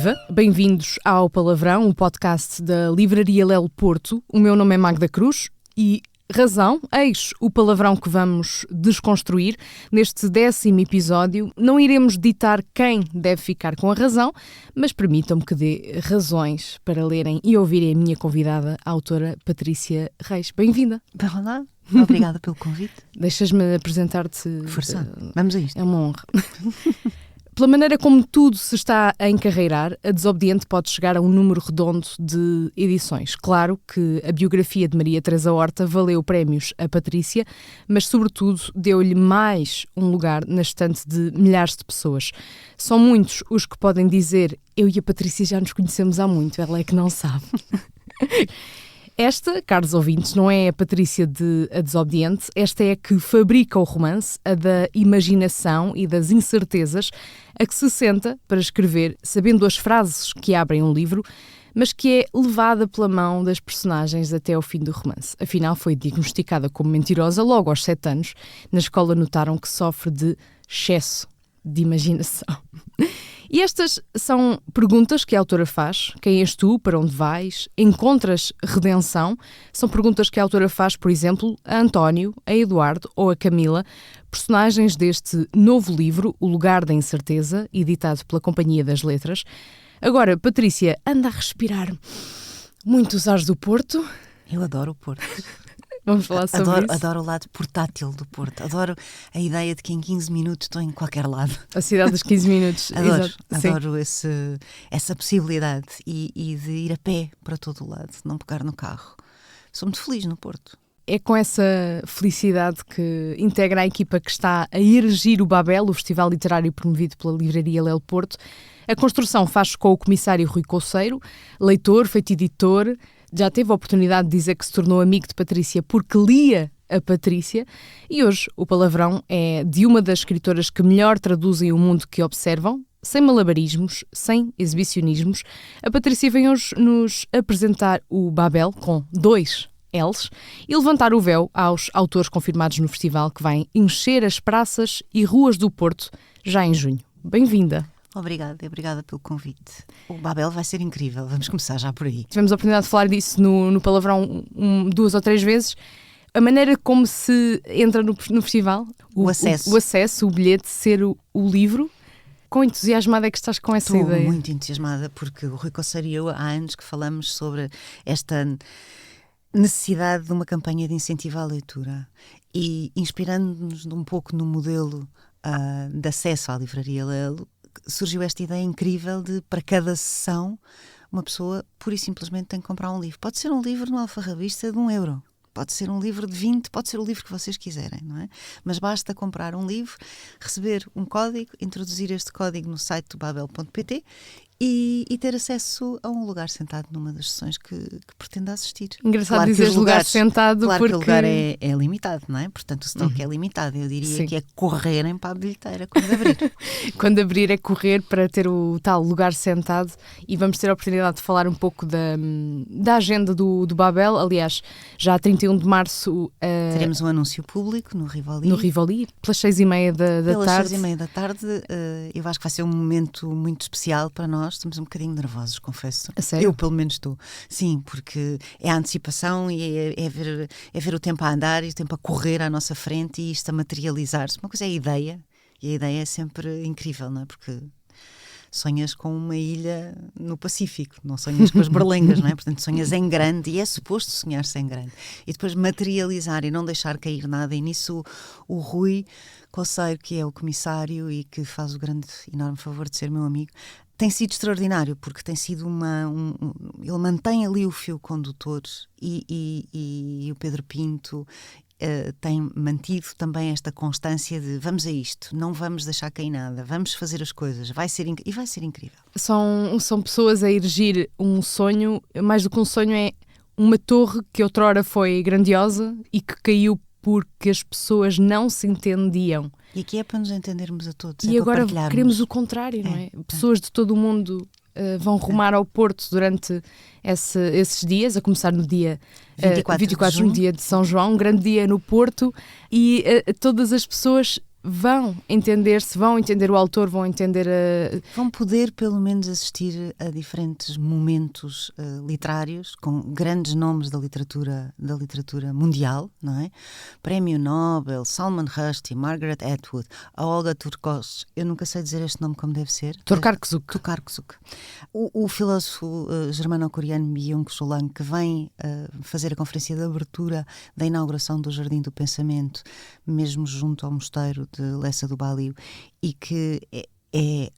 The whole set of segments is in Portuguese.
Viva! Bem-vindos ao Palavrão, o podcast da Livraria Lelo Porto. O meu nome é Magda Cruz e razão, eis o palavrão que vamos desconstruir. Neste 10º episódio não iremos ditar quem deve ficar com a razão, mas permitam-me que dê razões para lerem e ouvirem a minha convidada, a autora Patrícia Reis. Bem-vinda! Olá, obrigada pelo convite. Deixas-me apresentar-te. Força, vamos a isto. É uma honra. Pela maneira como tudo se está a encarreirar, a Desobediente pode chegar a um número redondo de edições. Claro que a biografia de Maria Teresa Horta valeu prémios a Patrícia, mas sobretudo deu-lhe mais um lugar na estante de milhares de pessoas. São muitos os que podem dizer: eu e a Patrícia já nos conhecemos há muito, ela é que não sabe. Esta, caros ouvintes, não é a Patrícia de A Desobediente, esta é a que fabrica o romance, a da imaginação e das incertezas, a que se senta para escrever, sabendo as frases que abrem um livro, mas que é levada pela mão das personagens até ao fim do romance. Afinal, foi diagnosticada como mentirosa logo aos 7 anos. Na escola notaram que sofre de excesso de imaginação. E estas são perguntas que a autora faz. Quem és tu? Para onde vais? Encontras redenção? São perguntas que a autora faz, por exemplo, a António, a Eduardo ou a Camila, personagens deste novo livro, O Lugar da Incerteza, editado pela Companhia das Letras. Agora, Patrícia, anda a respirar muitos ares do Porto. Eu adoro o Porto. Vamos falar sobre isso. Adoro o lado portátil do Porto. Adoro a ideia de que em 15 minutos estou em qualquer lado. A cidade dos 15 minutos. Adoro essa possibilidade e de ir a pé para todo o lado, não pegar no carro. Sou muito feliz no Porto. É com essa felicidade que integra a equipa que está a erigir o Babel, o festival literário promovido pela Livraria Lelo Porto. A construção faz com o comissário Rui Couceiro, leitor, feito editor. Já teve a oportunidade de dizer que se tornou amigo de Patrícia porque lia a Patrícia. E hoje o palavrão é de uma das escritoras que melhor traduzem o mundo que observam, sem malabarismos, sem exibicionismos. A Patrícia vem hoje nos apresentar o Babel, com 2 L's, e levantar o véu aos autores confirmados no festival que vai encher as praças e ruas do Porto já em junho. Bem-vinda! Obrigada pelo convite. O Babel vai ser incrível, vamos começar já por aí. Tivemos a oportunidade de falar disso no palavrão 2 ou 3 vezes. A maneira como se entra no festival, o acesso, o bilhete, ser o livro. Quão entusiasmada é que estás com essa ideia? Estou muito entusiasmada porque o Rui Couceiro e eu há anos que falamos sobre esta necessidade de uma campanha de incentivo à leitura e inspirando-nos um pouco no modelo de acesso à Livraria Lelo, surgiu esta ideia incrível de, para cada sessão, uma pessoa pura e simplesmente tem que comprar um livro. Pode ser um livro no Alfarrabista de €1, pode ser um livro de 20, pode ser o livro que vocês quiserem, não é? Mas basta comprar um livro, receber um código, introduzir este código no site do babel.pt e ter acesso a um lugar sentado numa das sessões que pretende assistir. Engraçado claro dizer lugar sentado, claro porque... que o lugar é limitado, não é? Portanto, o stock é limitado. Eu diria Sim. que é correrem para a bilheteira quando abrir. Quando abrir é correr para ter o tal lugar sentado, e vamos ter a oportunidade de falar um pouco da agenda do Babel. Aliás, já a 31 de março... teremos um anúncio público no Rivoli. No Rivoli, pelas 6h30 da tarde. Pelas 6h30 da tarde. Eu acho que vai ser um momento muito especial para nós. Estamos um bocadinho nervosos, confesso. A sério? Eu, pelo menos, estou. Sim, porque é a antecipação e é ver o tempo a andar e o tempo a correr à nossa frente e isto a materializar-se. Uma coisa é a ideia, e a ideia é sempre incrível, não é? Porque sonhas com uma ilha no Pacífico, não sonhas com as berlengas, não é? Portanto, sonhas em grande e é suposto sonhar-se em grande. E depois materializar e não deixar cair nada. E nisso o Rui Couceiro, que é o comissário e que faz o grande, enorme favor de ser meu amigo, tem sido extraordinário, porque tem sido ele mantém ali o fio condutor e o Pedro Pinto tem mantido também esta constância de vamos a isto, não vamos deixar cair nada, vamos fazer as coisas, vai ser incrível. São pessoas a erigir um sonho, mais do que um sonho, é uma torre que outrora foi grandiosa e que caiu porque as pessoas não se entendiam. E aqui é para nos entendermos a todos. E agora queremos o contrário, não é? Pessoas de todo o mundo vão rumar ao Porto durante esses dias, a começar no dia 24 no dia de São João, um grande dia no Porto, e todas as pessoas vão entender-se, vão entender o autor, vão entender Vão poder, pelo menos, assistir a diferentes momentos literários com grandes nomes da literatura mundial, não é? Prémio Nobel, Salman Rushdie, Margaret Atwood, a Olga Turkos, eu nunca sei dizer este nome como deve ser. Tokarczuk. O filósofo germano-coreano Byung-Chul Han, que vem fazer a conferência de abertura da inauguração do Jardim do Pensamento, mesmo junto ao mosteiro de Lessa do Baliu, e que é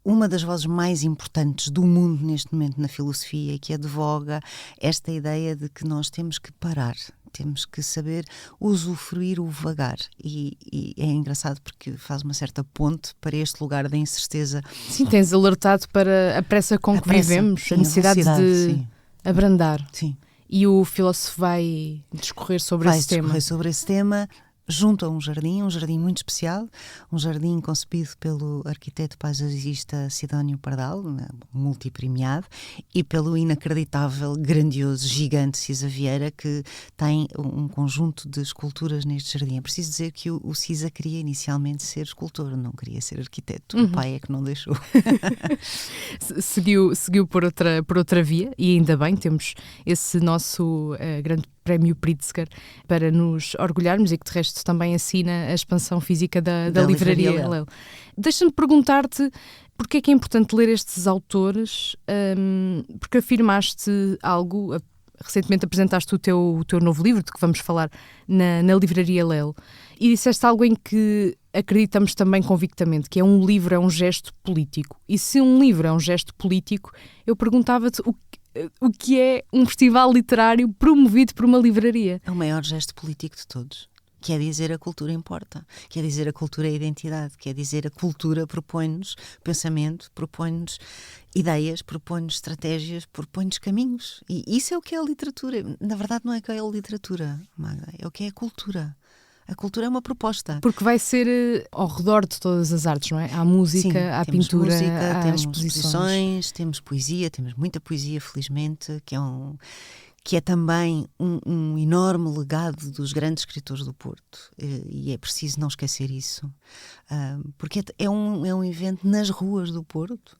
uma das vozes mais importantes do mundo neste momento na filosofia, que advoga esta ideia de que nós temos que parar, temos que saber usufruir o vagar. E é engraçado porque faz uma certa ponte para este lugar da incerteza. Sim, tens alertado para a pressa com que vivemos, a necessidade de abrandar. Sim. E o filósofo vai discorrer sobre esse tema. Junto a um jardim muito especial, um jardim concebido pelo arquiteto paisagista Sidónio Pardal, multipremiado, e pelo inacreditável, grandioso, gigante Cisa Vieira, que tem um conjunto de esculturas neste jardim. É preciso dizer que o Cisa queria inicialmente ser escultor, não queria ser arquiteto. O pai é que não deixou. Seguiu por outra via, e ainda bem, temos esse nosso grande Prémio Pritzker para nos orgulharmos, e que de resto também assina a expansão física da Livraria Lel. Deixa-me perguntar-te porque é que é importante ler estes autores, porque afirmaste algo, recentemente apresentaste o teu novo livro, de que vamos falar na Livraria Lel, e disseste algo em que acreditamos também convictamente, que um livro é um gesto político. E se um livro é um gesto político, eu perguntava-te o que é um festival literário promovido por uma livraria. É o maior gesto político de todos. Quer dizer, a cultura importa. Quer dizer, a cultura é a identidade. Quer dizer, a cultura propõe-nos pensamento, propõe-nos ideias, propõe-nos estratégias, propõe-nos caminhos. E isso é o que é a literatura. Na verdade, não é o que é a literatura, Magda. É o que é a cultura. A cultura é uma proposta. Porque vai ser ao redor de todas as artes, não é? Há música, sim, há pintura, há temos exposições. Temos poesia, temos muita poesia, felizmente, que é também um enorme legado dos grandes escritores do Porto. E é preciso não esquecer isso. Porque é um evento nas ruas do Porto,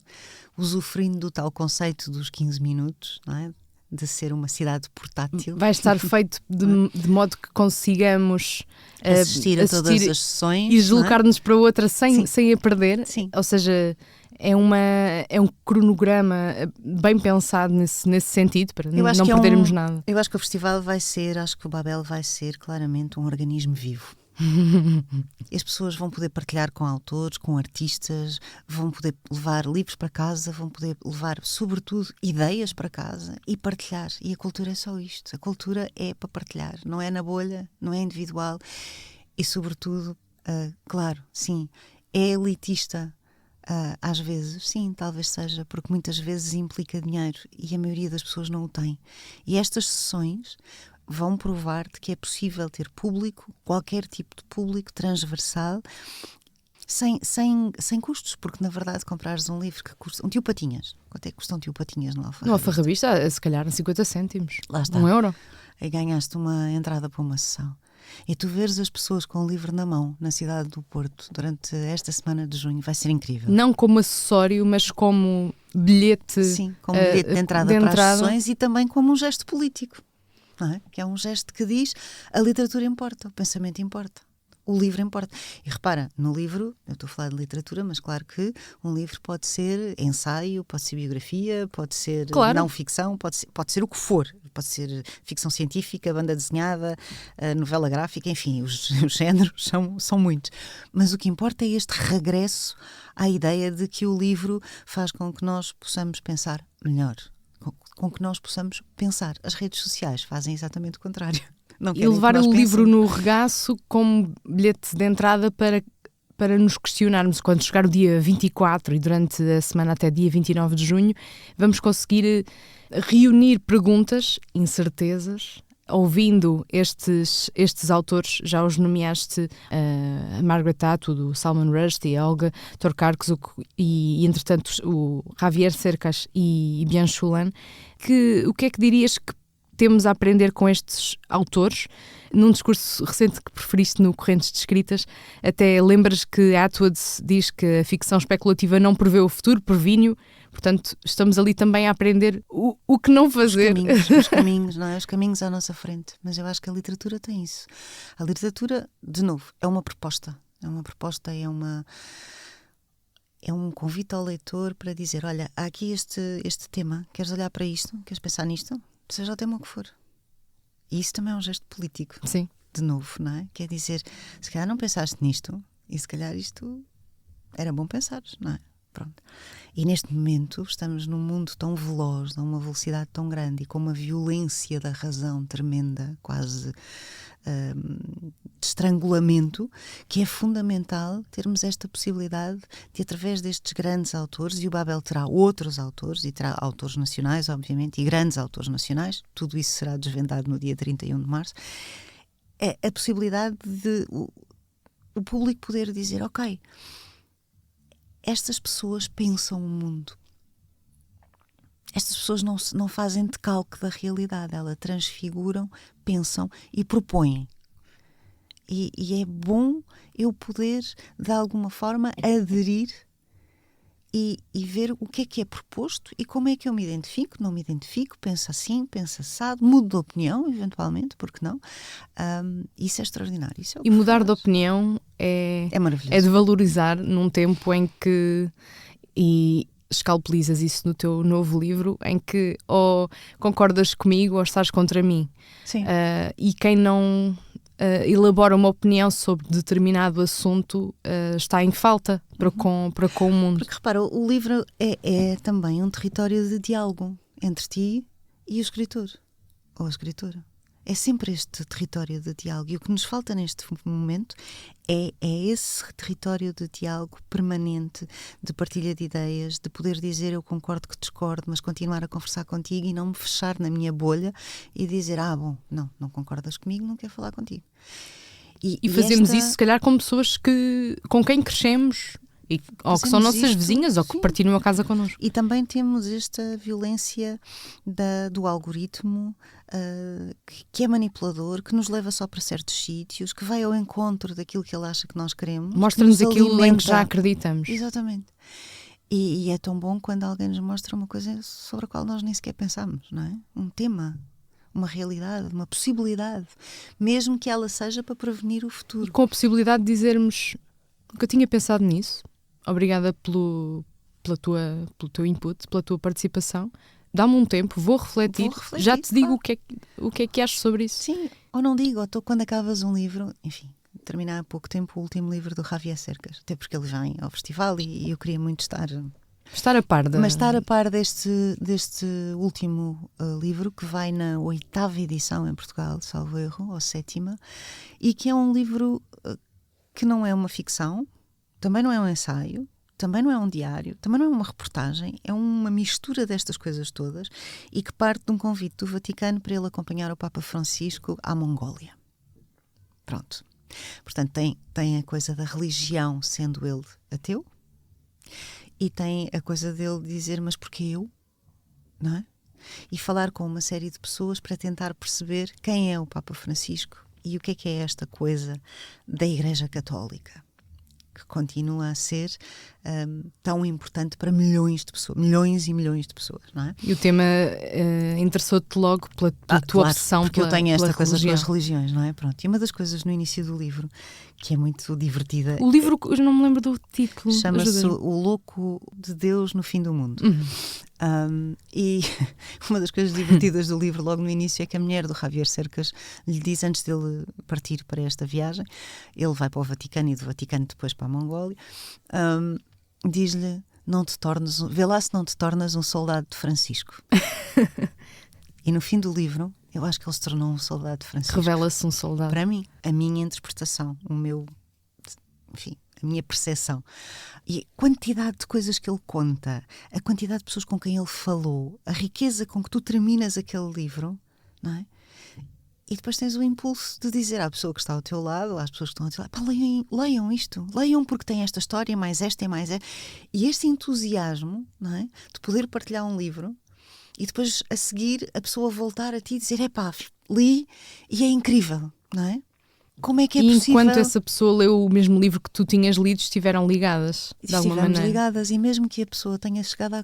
usufruindo do tal conceito dos 15 minutos, não é? De ser uma cidade portátil. Vai estar feito de modo que consigamos assistir a todas as sessões e deslocar-nos para outra sem a perder. Sim. Ou seja, é um cronograma bem pensado nesse sentido, para não perdermos nada. Eu acho que o festival acho que o Babel vai ser claramente um organismo vivo. As pessoas vão poder partilhar com autores, com artistas, vão poder levar livros para casa, vão poder levar, sobretudo, ideias para casa e partilhar. E a cultura é só isto. A cultura é para partilhar, não é na bolha, não é individual e, sobretudo, claro, sim, é elitista. Às vezes, sim, talvez seja, porque muitas vezes implica dinheiro e a maioria das pessoas não o tem. E estas sessões vão provar-te que é possível ter público, qualquer tipo de público, transversal, sem custos, porque na verdade comprares um livro que custa... Um Tio Patinhas. Quanto é que custa um Tio Patinhas no Alfarrabista? No Alfarrabista, se calhar 50 cêntimos. Lá está. €1. Aí ganhaste uma entrada para uma sessão. E tu veres as pessoas com o livro na mão na cidade do Porto durante esta semana de junho vai ser incrível. Não como acessório, mas como bilhete. Sim, como bilhete de entrada para as sessões e também como um gesto político. Não é? Que é um gesto que diz a literatura importa, o pensamento importa, o livro importa. E repara, no livro, eu estou a falar de literatura, mas claro que um livro pode ser ensaio, pode ser biografia, pode ser não ficção, pode ser o que for. Pode ser ficção científica, banda desenhada, novela gráfica, enfim, os géneros são muitos. Mas o que importa é este regresso à ideia de que o livro faz com que nós possamos pensar melhor. Com que nós possamos pensar. As redes sociais fazem exatamente o contrário. E levar o livro no regaço como bilhete de entrada para nos questionarmos. Quando chegar o dia 24 e durante a semana até dia 29 de junho, vamos conseguir reunir perguntas, incertezas, ouvindo estes autores. Já os nomeaste, a Margaret Atwood, o Salman Rushdie, a Olga Tokarczuk e entretanto o Javier Cercas e Byung-Chul Han. O que é que dirias que temos a aprender com estes autores? num discurso recente que preferiste no Correntes de Escritas, até lembras que Atwood diz que a ficção especulativa não prevê o futuro, previne-o. Portanto, estamos ali também a aprender o que não fazer. Os caminhos, não é? Os caminhos à nossa frente. Mas eu acho que a literatura tem isso. A literatura, de novo, é uma proposta. É uma proposta, é um convite ao leitor para dizer, olha, há aqui este tema, queres olhar para isto? Queres pensar nisto? Seja o tema que for. E isso também é um gesto político. Sim. De novo, não é? Quer dizer, se calhar não pensaste nisto e se calhar isto era bom pensar, não é? Pronto. E neste momento estamos num mundo tão veloz, a uma velocidade tão grande e com uma violência da razão tremenda, quase de estrangulamento, que é fundamental termos esta possibilidade de, através destes grandes autores, e o Babel terá outros autores, e terá autores nacionais, obviamente, e grandes autores nacionais, tudo isso será desvendado no dia 31 de março, é a possibilidade de o público poder dizer, ok, estas pessoas pensam o mundo. Estas pessoas não fazem decalque da realidade, elas transfiguram, pensam e propõem. E é bom eu poder, de alguma forma, aderir e ver o que é proposto e como é que eu me identifico, não me identifico, penso assim, penso assado, mudo de opinião, eventualmente, porque não? Isso é extraordinário. Isso é o e mudar de opinião é maravilhoso. É de valorizar num tempo em que... E escalpelizas isso no teu novo livro, em que ou concordas comigo ou estás contra mim. Sim. E quem não elabora uma opinião sobre determinado assunto está em falta para com o mundo. Porque repara, o livro é também um território de diálogo entre ti e o escritor ou a escritora. É sempre este território de diálogo e o que nos falta neste momento é esse território de diálogo permanente, de partilha de ideias, de poder dizer eu concordo que discordo, mas continuar a conversar contigo e não me fechar na minha bolha e dizer, bom, não concordas comigo, não quero falar contigo. E fazemos isso se calhar com pessoas com quem crescemos, ou que são nossas vizinhas, ou que partilham a casa connosco. E também temos esta violência do algoritmo que é manipulador, que nos leva só para certos sítios, que vai ao encontro daquilo que ele acha que nós queremos. Mostra-nos aquilo em que já acreditamos. Exatamente. E é tão bom quando alguém nos mostra uma coisa sobre a qual nós nem sequer pensámos, não é? Um tema, uma realidade, uma possibilidade, mesmo que ela seja para prevenir o futuro. E com a possibilidade de dizermos, nunca tinha pensado nisso. Obrigada pelo teu input, pela tua participação. Dá-me um tempo, vou refletir já te digo o que é que achas sobre isso. Sim, ou não digo, ou quando acabas um livro, enfim, terminar há pouco tempo o último livro do Javier Cercas, até porque ele vem ao festival e eu queria muito estar a par Mas estar a par deste último livro, que vai na 8ª edição em Portugal, salvo erro, ou 7ª, e que é um livro que não é uma ficção, também não é um ensaio, também não é um diário, também não é uma reportagem, é uma mistura destas coisas todas e que parte de um convite do Vaticano para ele acompanhar o Papa Francisco à Mongólia. Pronto. Portanto, tem a coisa da religião, sendo ele ateu, e tem a coisa dele dizer, mas porquê eu? Não é? E falar com uma série de pessoas para tentar perceber quem é o Papa Francisco e o que é esta coisa da Igreja Católica, que continua a ser tão importante para milhões de pessoas, milhões e milhões de pessoas, não é? E o tema interessou-te logo pela tua obsessão porque eu tenho esta coisa religião. com as religiões, não é? Pronto. E uma das coisas no início do livro que é muito divertida... O livro, eu não me lembro do título. Chama-se O Louco de Deus no Fim do Mundo. E uma das coisas divertidas do livro logo no início é que a mulher do Javier Cercas lhe diz, antes dele partir para esta viagem, ele vai para o Vaticano e do Vaticano depois para a Mongólia, diz-lhe, vê lá se não te tornas um soldado de Francisco. E no fim do livro eu acho que ele se tornou um soldado de Francisco. Revela-se um soldado. Para mim, a minha interpretação, a minha percepção. E a quantidade de coisas que ele conta, a quantidade de pessoas com quem ele falou, a riqueza com que tu terminas aquele livro, não é? E depois tens o impulso de dizer à pessoa que está ao teu lado, às pessoas que estão ao teu lado, leiam isto, leiam porque tem esta história, mais esta e mais esta. E este entusiasmo, não é? De poder partilhar um livro e depois a seguir a pessoa voltar a ti e dizer, li e é incrível, não é? Como é que é e possível? enquanto essa pessoa leu o mesmo livro que tu tinhas lido, estiveram ligadas de alguma Estivemos maneira. ligadas, e mesmo que a pessoa tenha chegado a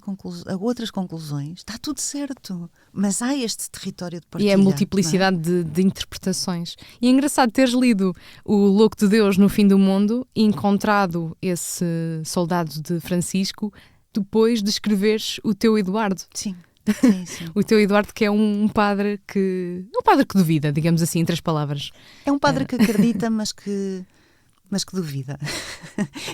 outras conclusões, está tudo certo. Mas há este território de partilha. E é a multiplicidade de interpretações. E é engraçado teres lido O Louco de Deus no Fim do Mundo e encontrado esse soldado de Francisco depois de escreveres o teu Eduardo. Sim, sim, sim. O teu Eduardo, que é um padre que duvida, digamos assim, em 3 palavras. É um padre que acredita, mas que duvida.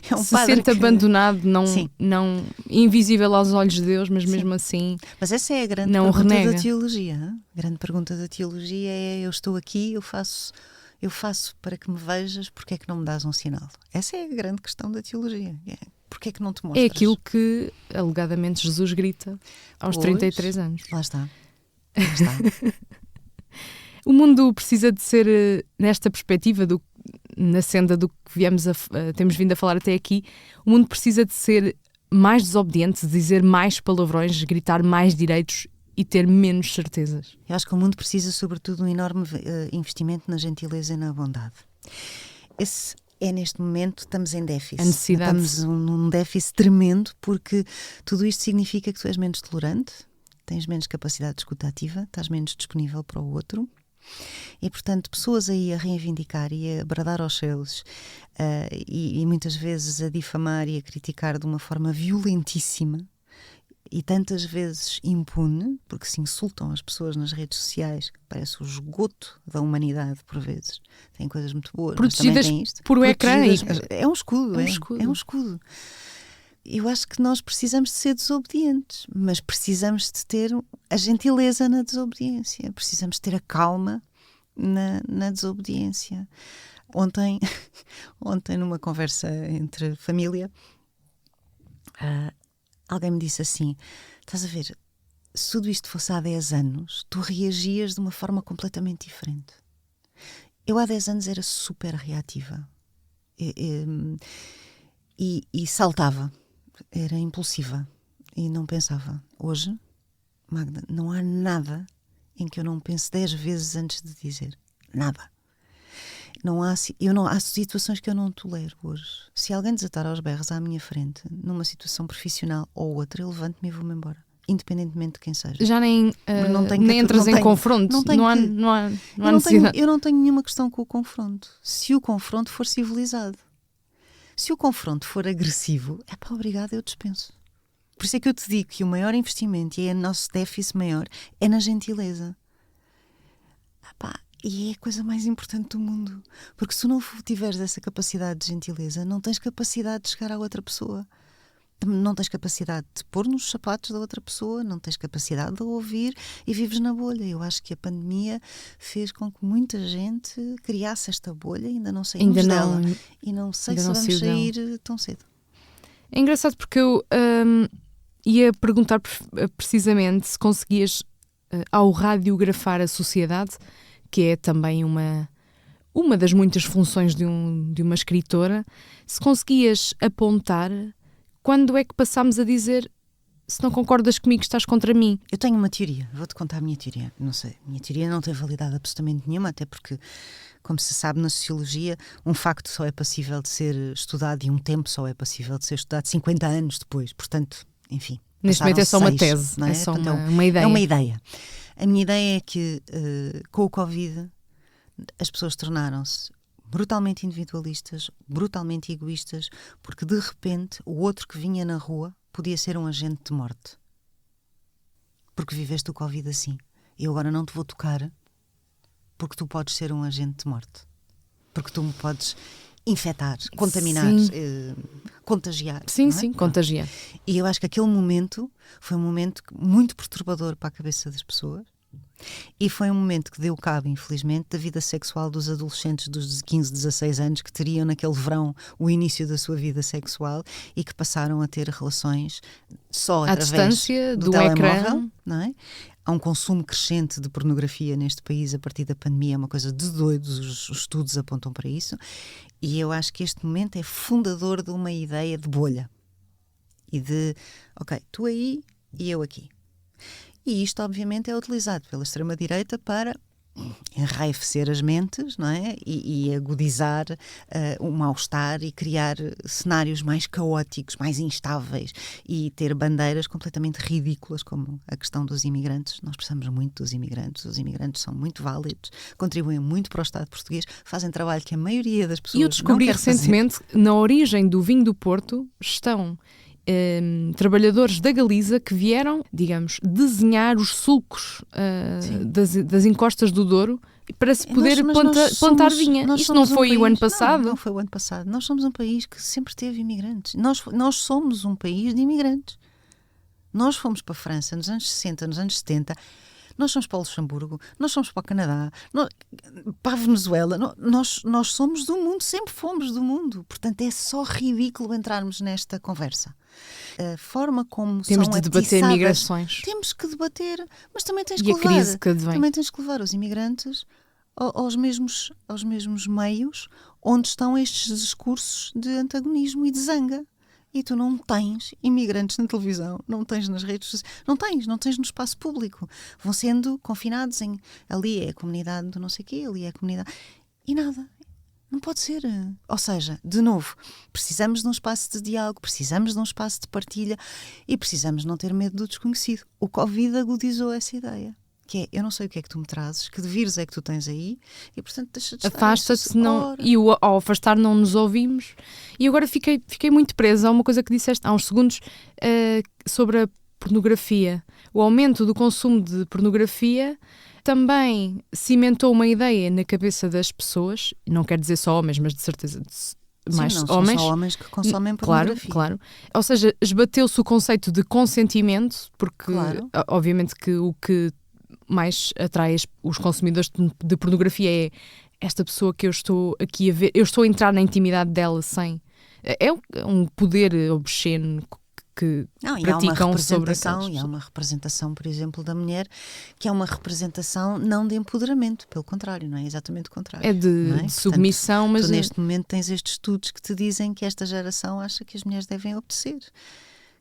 É um Se padre sente abandonado, Sim. não invisível aos olhos de Deus, mas mesmo assim Mas essa é a grande não pergunta renega. da teologia. Hein? A grande pergunta da teologia é: eu estou aqui, eu faço para que me vejas, porque é que não me dás um sinal? Essa é a grande questão da teologia. Porque é que não te mostras? É aquilo que, alegadamente, Jesus grita aos 33 anos. Lá está. Lá está. O mundo precisa de ser, nesta perspectiva, na senda do que temos vindo a falar até aqui, o mundo precisa de ser mais desobediente, de dizer mais palavrões, gritar mais direitos e ter menos certezas. Eu acho que o mundo precisa, sobretudo, de um enorme investimento na gentileza e na bondade. Esse é, neste momento, estamos em déficit. A necessidade. Estamos num déficit tremendo, porque tudo isto significa que tu és menos tolerante, tens menos capacidade de escuta ativa, estás menos disponível para o outro. E, portanto, pessoas aí a reivindicar e a bradar aos céus e muitas vezes a difamar e a criticar de uma forma violentíssima e tantas vezes impune, porque se insultam as pessoas nas redes sociais, que parece o esgoto da humanidade por vezes. Tem coisas muito boas, protegidas mas também tem isto. por um ecrã. É um escudo. É um escudo. Eu acho que nós precisamos de ser desobedientes, mas precisamos de ter a gentileza na desobediência, precisamos ter a calma na desobediência. Ontem, numa conversa entre família, alguém me disse assim: estás a ver, se tudo isto fosse há 10 anos, tu reagias de uma forma completamente diferente. Eu há 10 anos era super reativa e saltava. Era impulsiva e não pensava. Hoje, Magda, não há nada em que eu não pense 10 vezes antes de dizer. Nada. Há situações que eu não tolero hoje. Se alguém desatar aos berros à minha frente, numa situação profissional ou outra, eu levanto-me e vou-me embora. Independentemente de quem seja. Já nem entras em confronto. Não há necessidade. Eu não tenho nenhuma questão com o confronto. Se o confronto for civilizado. Se o confronto for agressivo, obrigado, eu dispenso. Por isso é que eu te digo que o maior investimento e o nosso déficit maior é na gentileza. E é a coisa mais importante do mundo. Porque se não tiveres essa capacidade de gentileza, não tens capacidade de chegar à outra pessoa. Não tens capacidade de pôr nos sapatos da outra pessoa, não tens capacidade de ouvir e vives na bolha. Eu acho que a pandemia fez com que muita gente criasse esta bolha, ainda não saímos dela. E não sei se vamos sair tão cedo. É engraçado porque eu ia perguntar precisamente se conseguias, ao radiografar a sociedade, que é também uma das muitas funções de uma escritora, se conseguias apontar quando é que passámos a dizer: se não concordas comigo, estás contra mim. Eu tenho uma teoria, vou-te contar a minha teoria. Não sei, a minha teoria não tem validade absolutamente nenhuma, até porque, como se sabe na sociologia, um facto só é passível de ser estudado e um tempo só é passível de ser estudado 50 anos depois. Portanto, enfim. Neste momento é só uma tese, não é? É só Portanto, uma ideia. É uma ideia. A minha ideia é que com o Covid as pessoas tornaram-se brutalmente individualistas, brutalmente egoístas, porque de repente o outro que vinha na rua podia ser um agente de morte. Porque viveste o Covid assim. Eu agora não te vou tocar porque tu podes ser um agente de morte. Porque tu me podes infectar, contaminar, contagiar. Sim, não é? Contagiar. E eu acho que aquele momento foi um momento muito perturbador para a cabeça das pessoas. E foi um momento que deu cabo, infelizmente, da vida sexual dos adolescentes dos 15, 16 anos que teriam naquele verão o início da sua vida sexual e que passaram a ter relações só através distância do telemóvel, ecrã, não é? Há um consumo crescente de pornografia neste país a partir da pandemia, é uma coisa de doidos, os estudos apontam para isso, e eu acho que este momento é fundador de uma ideia de bolha e de, ok, tu aí e eu aqui. E isto, obviamente, é utilizado pela extrema-direita para enraivecer as mentes, não é? E agudizar o mal-estar e criar cenários mais caóticos, mais instáveis e ter bandeiras completamente ridículas, como a questão dos imigrantes. Nós precisamos muito dos imigrantes. Os imigrantes são muito válidos, contribuem muito para o Estado português, fazem trabalho que a maioria das pessoas E eu descobri não quer recentemente, na origem do vinho do Porto estão trabalhadores da Galiza que vieram, digamos, desenhar os sulcos das encostas do Douro para se poder plantar vinha. Isto não foi o ano passado? Não foi o ano passado. Nós somos um país que sempre teve imigrantes. Nós somos um país de imigrantes. Nós fomos para a França nos anos 60, nos anos 70. Nós somos para o Luxemburgo, nós somos para o Canadá, para a Venezuela. Nós somos do mundo, sempre fomos do mundo. Portanto, é só ridículo entrarmos nesta conversa. A forma como temos são de debater atiçadas, migrações. temos que debater, mas também tens e que a crise que advém. também tens que levar os imigrantes aos mesmos meios onde estão estes discursos de antagonismo e de zanga. E tu não tens imigrantes na televisão, não tens nas redes sociais, não tens no espaço público. Vão sendo confinados ali é a comunidade do não sei quê, ali é a comunidade. E nada. Não pode ser. Ou seja, de novo, precisamos de um espaço de diálogo, precisamos de um espaço de partilha e precisamos não ter medo do desconhecido. O Covid agudizou essa ideia. Que é, eu não sei o que é que tu me trazes, que de vírus é que tu tens aí, e portanto deixa de estar. Afasta-se, e ao afastar não nos ouvimos. E agora fiquei muito presa a uma coisa que disseste há uns segundos sobre a pornografia. O aumento do consumo de pornografia também cimentou uma ideia na cabeça das pessoas, não quer dizer só homens, mas de certeza mais Sim, homens. São só homens que consomem pornografia. Claro. Ou seja, esbateu-se o conceito de consentimento, porque obviamente que o que mais atrai os consumidores de pornografia é esta pessoa que eu estou aqui a ver, eu estou a entrar na intimidade dela sem... É um poder obsceno que praticam sobre aquelas. E há uma representação, por exemplo, da mulher que é uma representação não de empoderamento, pelo contrário, não é exatamente o contrário. É de submissão, portanto, mas... Tu neste momento tens estes estudos que te dizem que esta geração acha que as mulheres devem obedecer.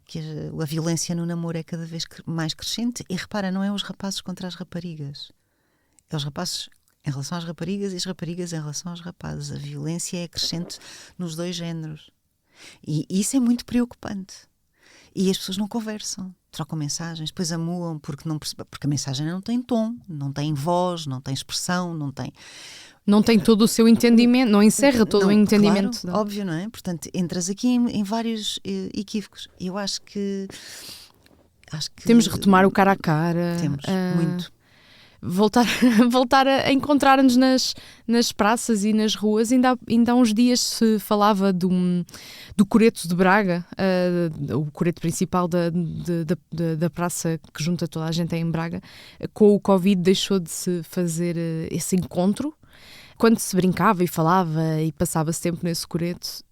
Que a violência no namoro é cada vez mais crescente. E repara, não é os rapazes contra as raparigas. É os rapazes em relação às raparigas e as raparigas em relação aos rapazes. A violência é crescente nos dois géneros. E isso é muito preocupante. E as pessoas não conversam, trocam mensagens, depois amuam porque a mensagem não tem tom, não tem voz, não tem expressão, não tem todo o seu entendimento, não encerra todo o entendimento. Claro, óbvio, não é? Portanto, entras aqui em vários equívocos. E eu acho que... Temos de retomar o cara a cara. Temos, muito. Voltar a encontrar-nos nas praças e nas ruas. Ainda há uns dias se falava do coreto de Braga, o coreto principal da praça que junta toda a gente em Braga. Com o Covid deixou de se fazer esse encontro. Quando se brincava e falava e passava-se tempo nesse coreto,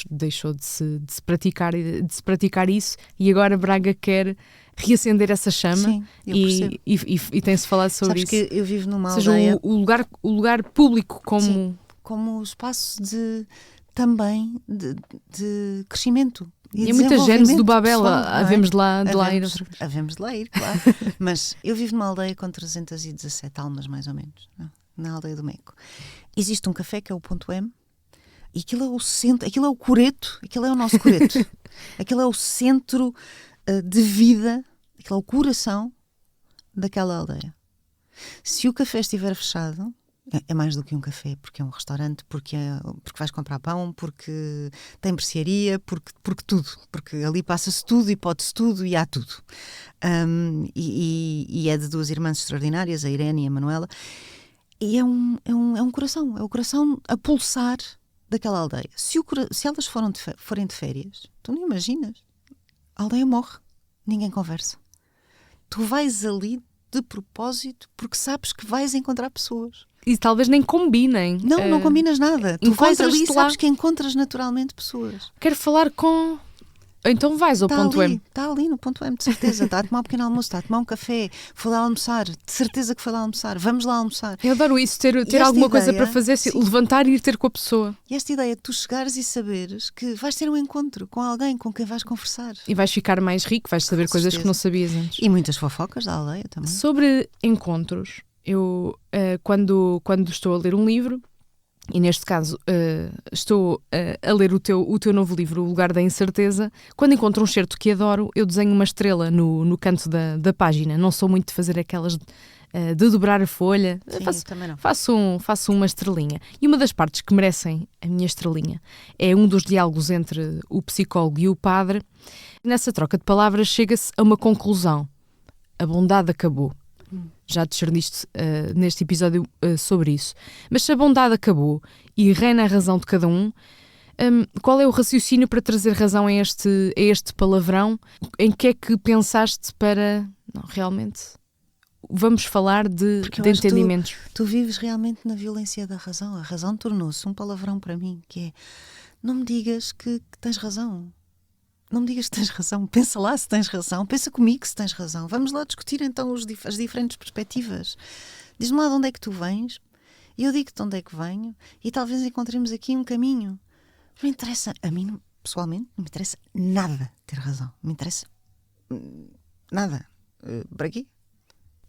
deixou de se praticar isso, e agora Braga quer reacender essa chama. Sim, e tem-se falado sobre isso. Sabes que eu vivo numa aldeia... Ou seja, o lugar público como espaço também de crescimento. E muita gente do Babel, havemos de lá ir. Havemos de lá ir, claro. Mas eu vivo numa aldeia com 317 almas, mais ou menos, na aldeia do Meco. Existe um café que é o Ponto M, e aquilo é o centro, aquilo é o coreto, aquilo é o nosso coreto. Aquilo é o centro de vida, aquilo é o coração daquela aldeia. Se o café estiver fechado, é mais do que um café, porque é um restaurante, porque vais comprar pão, porque tem mercearia, porque tudo, porque ali passa-se tudo e pode-se tudo e há tudo. E é de duas irmãs extraordinárias, a Irene e a Manuela, e é um coração, é o coração a pulsar daquela aldeia. Se elas forem de férias, tu não imaginas, a aldeia morre, ninguém conversa. Tu vais ali de propósito porque sabes que vais encontrar pessoas. E talvez nem combinem. Não combinas nada. Tu vais ali e sabes que encontras naturalmente pessoas. Quero falar com... Então vais ao Ponto M. Está ali no Ponto M, de certeza. Está a tomar um pequeno almoço, está a tomar um café, foi lá almoçar, de certeza que foi lá almoçar. Vamos lá almoçar. Eu adoro isso, ter alguma coisa para fazer, levantar e ir ter com a pessoa. E esta ideia de tu chegares e saberes que vais ter um encontro com alguém com quem vais conversar. E vais ficar mais rico, vais saber coisas que não sabias antes. E muitas fofocas da aldeia também. Sobre encontros, Eu, quando estou a ler um livro, e neste caso estou a ler o teu novo livro, O Lugar da Incerteza, quando encontro um certo que adoro, eu desenho uma estrela no canto da página. Não sou muito de fazer aquelas de dobrar a folha. Sim, também não. Faço uma estrelinha. E uma das partes que merecem a minha estrelinha é um dos diálogos entre o psicólogo e o padre. Nessa troca de palavras chega-se a uma conclusão. A bondade acabou. Já discerniste neste episódio sobre isso. Mas se a bondade acabou e reina a razão de cada um, qual é o raciocínio para trazer razão a este palavrão? Em que é que pensaste para... Não, realmente... Vamos falar de entendimentos. Tu vives realmente na violência da razão. A razão tornou-se um palavrão para mim, que é: não me digas que tens razão. Não me digas que tens razão. Pensa lá se tens razão. Pensa comigo se tens razão. Vamos lá discutir então as diferentes perspectivas. Diz-me lá de onde é que tu vens e eu digo-te de onde é que venho e talvez encontremos aqui um caminho. Não me interessa, a mim pessoalmente, não me interessa nada ter razão. Não me interessa nada. Para quê?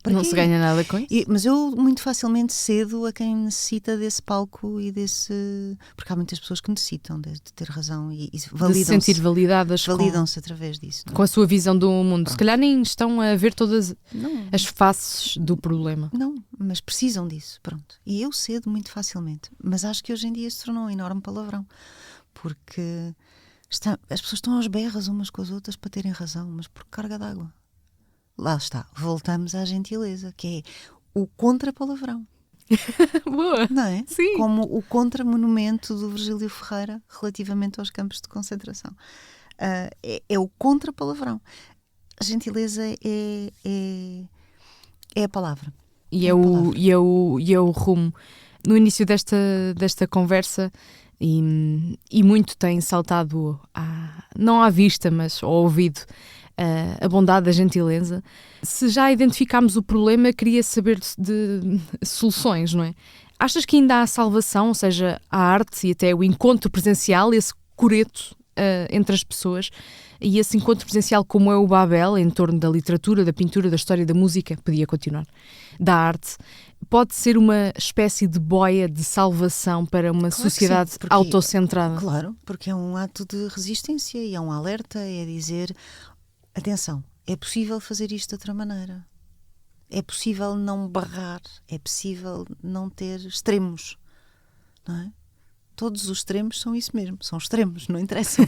Não se ganha nada com isso. Mas eu muito facilmente cedo a quem necessita desse palco e desse... Porque há muitas pessoas que necessitam de ter razão e validam-se. De se sentir validadas. Validam-se através disso. Com a sua visão do mundo. Pronto. Se calhar nem estão a ver todas as faces do problema. Não, mas precisam disso. Pronto. E eu cedo muito facilmente. Mas acho que hoje em dia se tornou um enorme palavrão. Porque as pessoas estão aos berras umas com as outras para terem razão, mas por carga d'água. Lá está, voltamos à gentileza, que é o contra-palavrão. Boa! Não é? Sim. Como o contra-monumento do Virgílio Ferreira relativamente aos campos de concentração. É o contra-palavrão. A gentileza é a palavra. E é o rumo. No início desta conversa, e muito tem saltado, não à vista, mas ao ouvido, a bondade, a gentileza. Se já identificámos o problema, queria saber de soluções, não é? Achas que ainda há salvação, ou seja, a arte e até o encontro presencial, esse coreto entre as pessoas, e esse encontro presencial como é o Babel, em torno da literatura, da pintura, da história, da música, podia continuar, da arte, pode ser uma espécie de boia de salvação para uma sociedade autocentrada? Claro, porque é um ato de resistência e é um alerta, é dizer... Atenção, é possível fazer isto de outra maneira. É possível não barrar, é possível não ter extremos, não é? Todos os extremos são isso mesmo, são extremos, não interessa,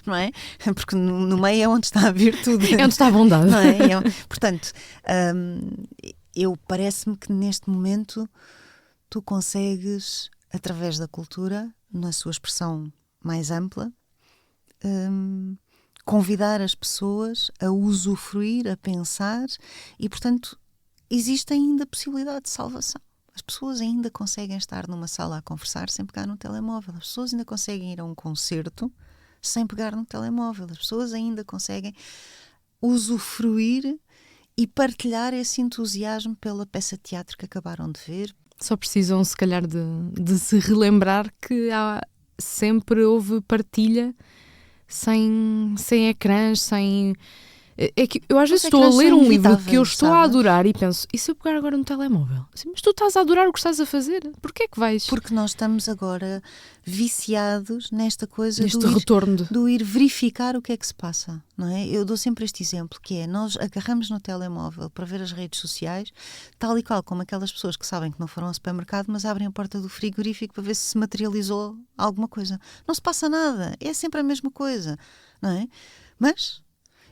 não é? Porque no meio é onde está a virtude. É onde está a bondade. Não é? Portanto, parece-me que neste momento tu consegues, através da cultura, na sua expressão mais ampla, convidar as pessoas a usufruir, a pensar e, portanto, existe ainda a possibilidade de salvação. As pessoas ainda conseguem estar numa sala a conversar sem pegar no telemóvel. As pessoas ainda conseguem ir a um concerto sem pegar no telemóvel. As pessoas ainda conseguem usufruir e partilhar esse entusiasmo pela peça de teatro que acabaram de ver. Só precisam, se calhar, de se relembrar que sempre houve partilha sem ecrãs, sem... É que eu às vezes estou a ler um livro que eu estou a adorar e penso, e se eu pegar agora no telemóvel? Assim, mas tu estás a adorar o que estás a fazer? Porquê é que vais? Porque nós estamos agora viciados nesta coisa do ir verificar o que é que se passa, não é? Eu dou sempre este exemplo, que é, nós agarramos no telemóvel para ver as redes sociais, tal e qual como aquelas pessoas que sabem que não foram ao supermercado, mas abrem a porta do frigorífico para ver se materializou alguma coisa. Não se passa nada, é sempre a mesma coisa, não é? Mas...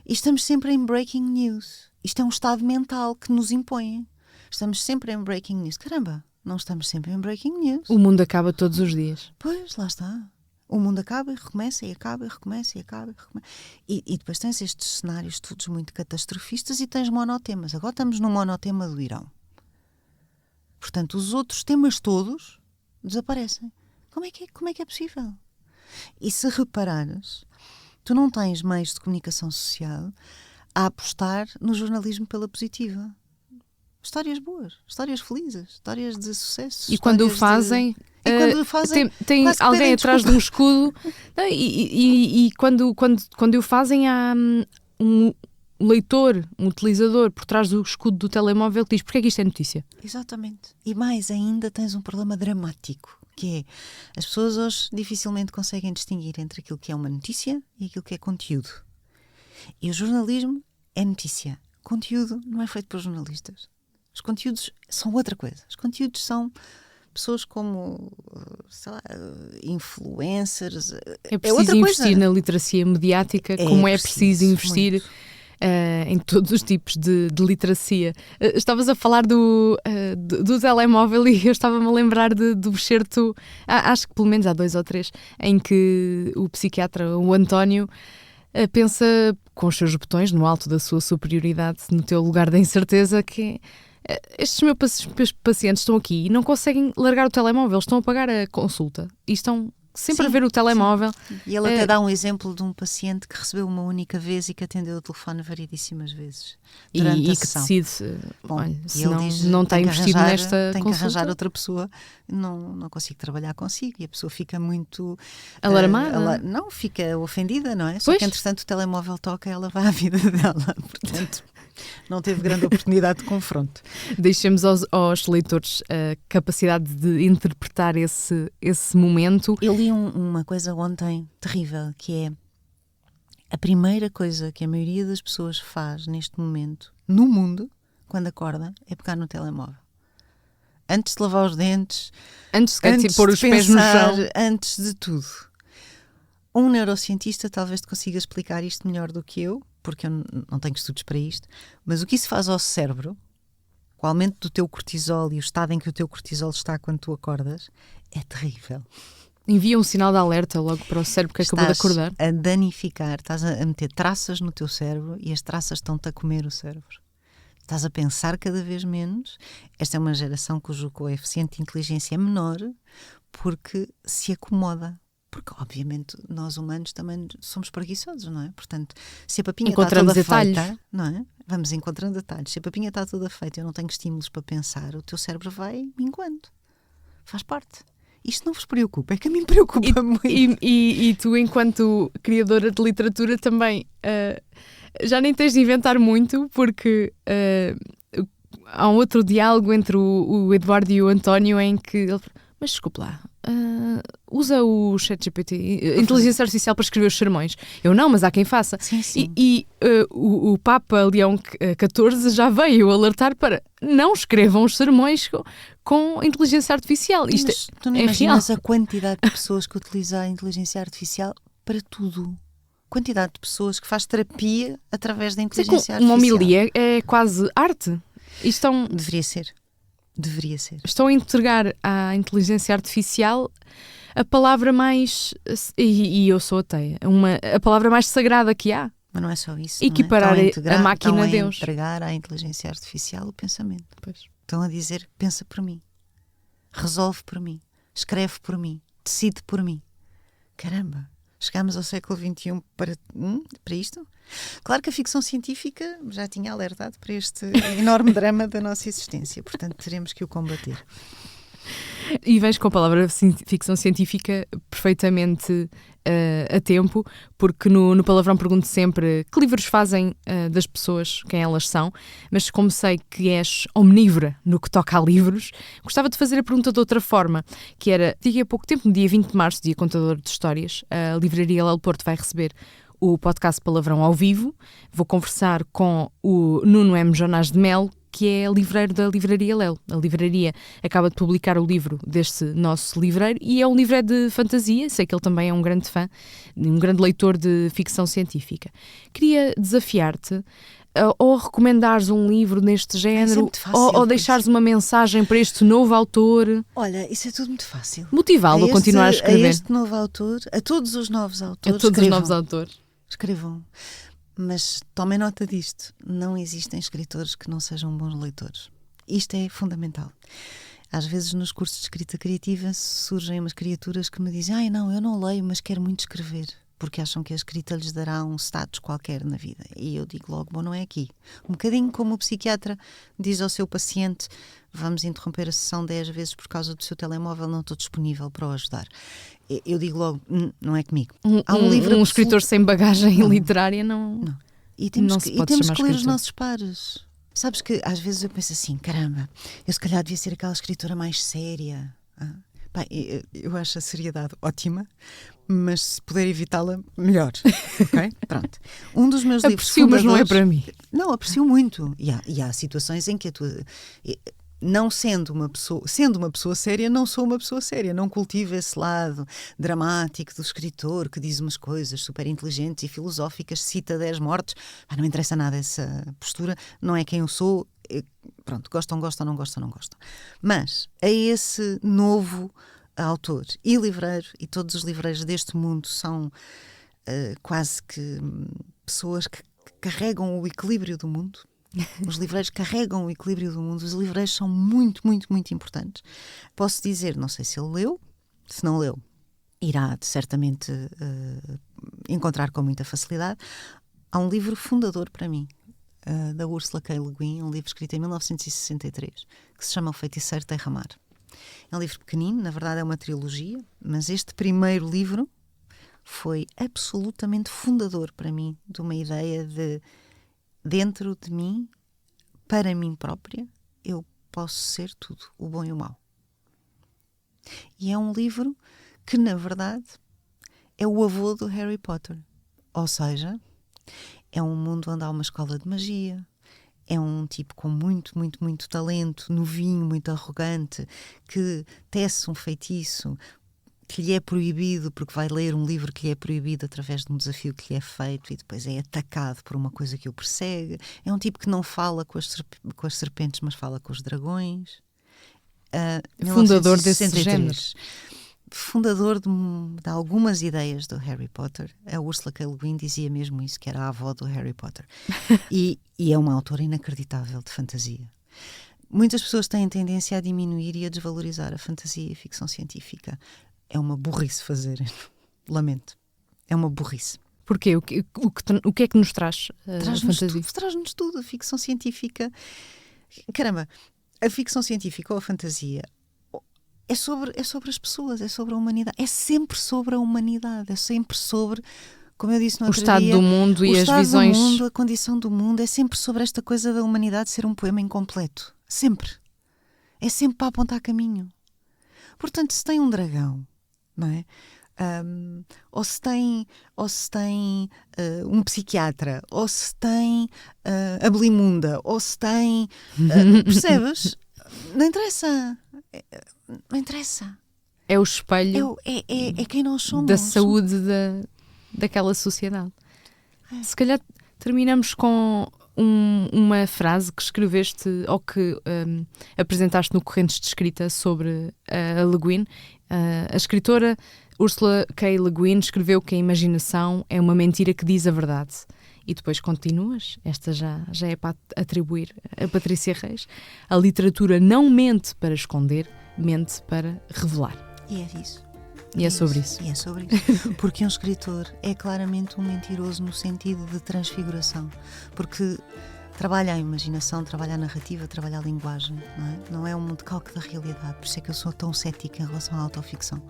E estamos sempre em breaking news. Isto é um estado mental que nos impõe. Estamos sempre em breaking news. Caramba, não estamos sempre em breaking news. O mundo acaba todos os dias. Pois, lá está. O mundo acaba e recomeça, e acaba e recomeça, e acaba e recomeça. E depois tens estes cenários todos muito catastrofistas e tens monotemas. Agora estamos no monotema do Irão. Portanto, os outros temas todos desaparecem. Como é que é possível? E se reparares... Tu não tens meios de comunicação social a apostar no jornalismo pela positiva. Histórias boas, histórias felizes, histórias de sucesso. E quando o fazem, tem alguém atrás de um escudo. E quando o fazem há leitor, um utilizador por trás do escudo do telemóvel que diz porque é que isto é notícia. Exatamente. E mais ainda tens um problema dramático, que é as pessoas hoje dificilmente conseguem distinguir entre aquilo que é uma notícia e aquilo que é conteúdo. E o jornalismo é notícia. Conteúdo não é feito por jornalistas. Os conteúdos são outra coisa. Os conteúdos são pessoas como, sei lá, influencers. É preciso investir na literacia mediática, como é preciso investir em todos os tipos de literacia. Estavas a falar do telemóvel e eu estava-me a lembrar do excerto, acho que pelo menos há 2 ou 3, em que o psiquiatra, o António, pensa com os seus botões no alto da sua superioridade, no teu lugar da incerteza, que estes meus pacientes estão aqui e não conseguem largar o telemóvel, estão a pagar a consulta e estão sempre a ver o telemóvel. Sim. E ele até dá um exemplo de um paciente que recebeu uma única vez e que atendeu o telefone variedíssimas vezes durante a que sessão. decide, Bom, olha, se diz, não está investido nesta tem consulta, que arranjar outra pessoa, não consigo trabalhar consigo, e a pessoa fica muito alarmada, não, fica ofendida, não é? Só que entretanto o telemóvel toca, ela vai à vida dela, portanto não teve grande oportunidade de confronto. Deixemos aos leitores a capacidade de interpretar esse momento. Eu li uma coisa ontem terrível, que é a primeira coisa que a maioria das pessoas faz neste momento, no mundo, quando acorda, é pegar no telemóvel. Antes de lavar os dentes, antes de pôr os pés no chão, antes de tudo. Um neurocientista talvez te consiga explicar isto melhor do que eu, porque eu não tenho estudos para isto, mas o que isso faz ao cérebro, o aumento do teu cortisol e o estado em que o teu cortisol está quando tu acordas, é terrível. Envia um sinal de alerta logo para o cérebro que acabou de acordar. Estás a danificar, estás a meter traças no teu cérebro e as traças estão-te a comer o cérebro. Estás a pensar cada vez menos. Esta é uma geração cujo coeficiente de inteligência é menor porque se acomoda. Porque, obviamente, nós humanos também somos preguiçosos, não é? Portanto, se a papinha está toda feita, não é? Vamos encontrando detalhes. Se a papinha está toda feita e eu não tenho estímulos para pensar, o teu cérebro vai minguando. Faz parte. Isto não vos preocupa, é que a mim me preocupa muito. E tu, enquanto criadora de literatura, também já nem tens de inventar muito, porque há um outro diálogo entre o Eduardo e o António em que ele... Mas desculpe lá, usa o ChatGPT, inteligência artificial, para escrever os sermões. Eu não, mas há quem faça. Sim, sim. O Papa Leão XIV já veio alertar para não escrevam os sermões com inteligência artificial. Isto tu não imaginas a quantidade de pessoas que utiliza a inteligência artificial para tudo. Quantidade de pessoas que faz terapia através da inteligência artificial. Uma homilia é quase arte. Deveria ser. Deveria ser. Estão a entregar à inteligência artificial a palavra mais... E eu sou ateia. A palavra mais sagrada que há. Mas não é só isso. Equiparar a máquina a Deus. Estão a entregar à inteligência artificial o pensamento. Pois. Estão a dizer, pensa por mim. Resolve por mim. Escreve por mim. Decide por mim. Caramba. Chegámos ao século XXI para isto? Claro que a ficção científica já tinha alertado para este enorme drama da nossa existência, portanto teremos que o combater. E vens com a palavra ficção científica perfeitamente a tempo, porque no Palavrão pergunto sempre que livros fazem das pessoas, quem elas são, mas como sei que és omnívora no que toca a livros, gostava de fazer a pergunta de outra forma, que era, daqui a pouco tempo, no dia 20 de março, dia contador de histórias, a Livraria Lelo Porto vai receber o podcast Palavrão ao vivo. Vou conversar com o Nuno M. Jonás de Melo, que é livreiro da Livraria Lelo. A livraria acaba de publicar o livro deste nosso livreiro e é um livreiro de fantasia. Sei que ele também é um grande fã, um grande leitor de ficção científica. Queria desafiar-te ou recomendares um livro neste género, ou deixares uma mensagem para este novo autor. Olha, isso é tudo muito fácil. Motivá-lo a continuar a escrever. A este novo autor, a todos os novos autores. A todos os novos autores. Escrevam. Mas tomem nota disto. Não existem escritores que não sejam bons leitores. Isto é fundamental. Às vezes nos cursos de escrita criativa surgem umas criaturas que me dizem: não, eu não leio, mas quero muito escrever. Porque acham que a escrita lhes dará um status qualquer na vida. E eu digo logo, bom, não é aqui. Um bocadinho como o psiquiatra diz ao seu paciente: vamos interromper a sessão 10 vezes por causa do seu telemóvel, não estou disponível para o ajudar. Eu digo logo, não é comigo. Há um livro escritor sem bagagem literária não E temos Não que, se e pode temos chamar que ler os escritora. nossos pares. Sabes que às vezes eu penso assim, caramba, eu se calhar devia ser aquela escritora mais séria. Pá, eu acho a seriedade ótima, mas se puder evitá-la, melhor. Ok? Pronto. Um dos meus livros Aprecio, mas não é fundadores... para mim. Não, aprecio muito. E há situações em que a tua... Não sendo uma pessoa séria, não sou uma pessoa séria, não cultivo esse lado dramático do escritor que diz umas coisas super inteligentes e filosóficas, cita 10 mortos. Não me interessa nada essa postura, não é quem eu sou. Pronto, gostam, não gostam. Mas a esse novo autor e livreiro, e todos os livreiros deste mundo são quase que pessoas que carregam o equilíbrio do mundo. Os livreiros carregam o equilíbrio do mundo. Os livreiros são muito, muito, muito importantes. Posso dizer, não sei se ele leu, se não leu, irá certamente encontrar com muita facilidade. Há um livro fundador para mim, da Ursula K. Le Guin, um livro escrito em 1963, que se chama O Feiticeiro Terramar. É um livro pequenino, na verdade é uma trilogia, mas este primeiro livro foi absolutamente fundador para mim de uma ideia de dentro de mim, para mim própria, eu posso ser tudo, o bom e o mau. E é um livro que, na verdade, é o avô do Harry Potter. Ou seja, é um mundo onde há uma escola de magia, é um tipo com muito, muito, muito talento, novinho, muito arrogante, que tece um feitiço que lhe é proibido porque vai ler um livro que lhe é proibido através de um desafio que lhe é feito e depois é atacado por uma coisa que o persegue. É um tipo que não fala com as serpentes, mas fala com os dragões. Fundador desse género. Fundador de algumas ideias do Harry Potter. A Ursula K. Le Guin dizia mesmo isso, que era a avó do Harry Potter. E é uma autora inacreditável de fantasia. Muitas pessoas têm tendência a diminuir e a desvalorizar a fantasia e a ficção científica. É uma burrice fazer. Lamento. É uma burrice. Porquê? O que é que nos traz a fantasia? Traz-nos tudo. A ficção científica... Caramba, a ficção científica ou a fantasia é sobre as pessoas, é sobre a humanidade. É sempre sobre a humanidade. É sempre sobre, como eu disse no outro dia... O estado do mundo e as visões... O estado do mundo, a condição do mundo. É sempre sobre esta coisa da humanidade ser um poema incompleto. Sempre. É sempre para apontar caminho. Portanto, se tem um dragão, não é? Ou se tem um psiquiatra, ou se tem a Belimunda, ou se tem... percebes? Não interessa. Não interessa. É o espelho é quem nós somos. da saúde daquela sociedade. Se calhar terminamos com uma frase que escreveste ou que apresentaste no Correntes de Escrita sobre a Le Guin. A escritora Ursula K. Le Guin escreveu que a imaginação é uma mentira que diz a verdade. E depois continuas, esta já é para atribuir a Patrícia Reis. A literatura não mente para esconder, mente para revelar. E é isso. E é sobre isso. E é sobre isso. Porque um escritor é claramente um mentiroso no sentido de transfiguração. Porque trabalha a imaginação, trabalha a narrativa, trabalha a linguagem. Não é? Não é um decalque da realidade. Por isso é que eu sou tão cética em relação à autoficção.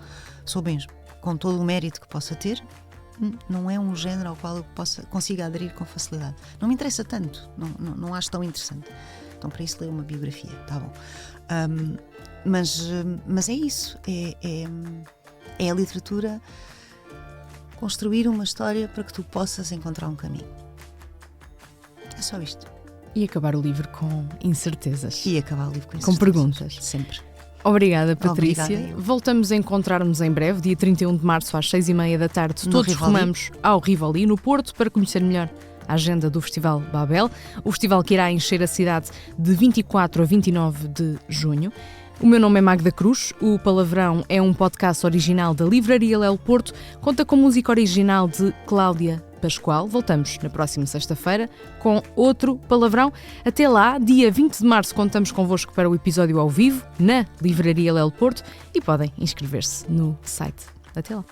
Sou mesmo. Com todo o mérito que possa ter, não é um género ao qual eu consiga aderir com facilidade. Não me interessa tanto. Não acho tão interessante. Então, para isso, leio uma biografia. Tá bom. Mas é isso. É a literatura construir uma história para que tu possas encontrar um caminho. É só isto. E acabar o livro com incertezas. E acabar o livro com incertezas. Com perguntas. Sempre. Obrigada, Patrícia. Obrigada, voltamos a encontrar-nos em breve, dia 31 de março às 6h30 da tarde. Todos rumamos ao Rivoli, no Porto, para conhecer melhor a agenda do Festival Babel. O festival que irá encher a cidade de 24 a 29 de junho. O meu nome é Magda Cruz, o Palavrão é um podcast original da Livraria Lelo Porto, conta com música original de Cláudia Pascoal. Voltamos na próxima sexta-feira com outro Palavrão. Até lá, dia 20 de março, contamos convosco para o episódio ao vivo na Livraria Lelo Porto e podem inscrever-se no site. Até lá.